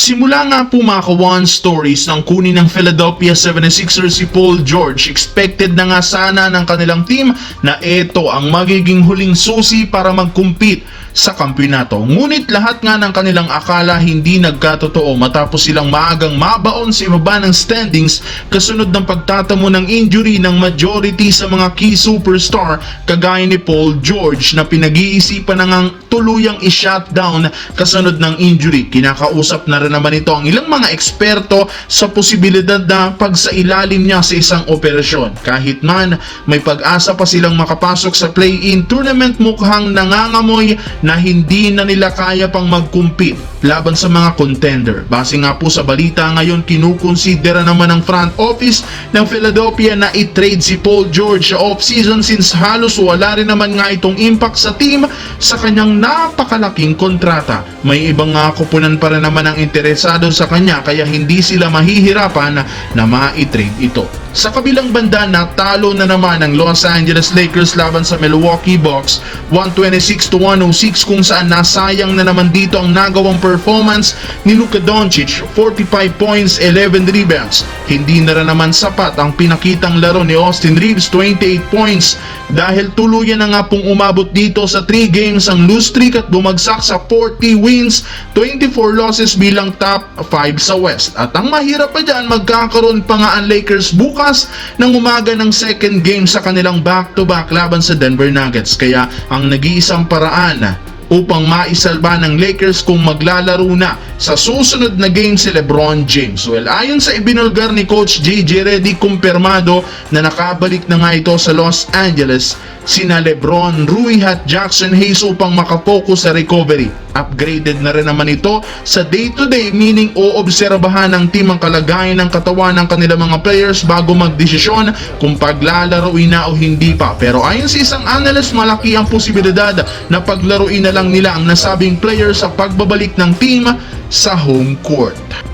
Simula nga po mga ka-one stories ng kunin ng Philadelphia 76ers si Paul George, expected na nga sana ng kanilang team na ito ang magiging huling susi para mag-compete sa kampyonato. Ngunit lahat nga ng kanilang akala hindi nagkatotoo matapos silang maagang mabaon sa ibaba ng standings kasunod ng pagtatamo ng injury ng majority sa mga key superstar kagaya ni Paul George na pinag-iisipan na ngang tuluyang i-shutdown kasunod ng injury. Kinakausap na rin naman ito ang ilang mga eksperto sa posibilidad na pagsailalim niya sa isang operasyon. Kahit man may pag-asa pa silang makapasok sa play-in tournament, mukhang nangangamoy na hindi na nila kaya pang mag-compete laban sa mga contender. Base nga po sa balita ngayon, kinukonsidera naman ng front office ng Philadelphia na i-trade si Paul George sa off-season since halos wala rin naman nga itong impact sa team sa kanyang napakalaking kontrata. May ibang nga kupunan pa rin naman ang interesado sa kanya kaya hindi sila mahihirapan na ma-trade ito. Sa kabilang banda, natalo na naman ang Los Angeles Lakers laban sa Milwaukee Bucks 126-106 kung saan nasayang na naman dito ang nagawang performance ni Luka Doncic, 45 points, 11 rebounds. Hindi na rin naman sapat ang pinakitang laro ni Austin Reeves, 28 points, dahil tuluyan na nga pong umabot dito sa 3 games ang lose streak at bumagsak sa 40 wins, 24 losses bilang top 5 sa West. At ang mahirap pa dyan, magkakaroon pa nga ang Lakers bukas ng umaga ng second game sa kanilang back-to-back laban sa Denver Nuggets. Kaya ang nag-iisang paraan upang maisalba ng Lakers kung maglalaro na sa susunod na game si LeBron James. Well, ayon sa ibinulgar ni Coach JJ Redick, kumpirmado na nakabalik na nga ito sa Los Angeles sina LeBron, Rui at Jackson Hayes upang makapokus sa recovery. Upgraded na rin naman ito sa day-to-day, meaning oobserbahan ng team ang kalagayan ng katawan ng kanilang mga players bago magdesisyon kung paglalaroin na o hindi pa. Pero ayon sa isang analyst, malaki ang posibilidad na paglaruin na lang nila ang nasabing players sa pagbabalik ng team sa home court.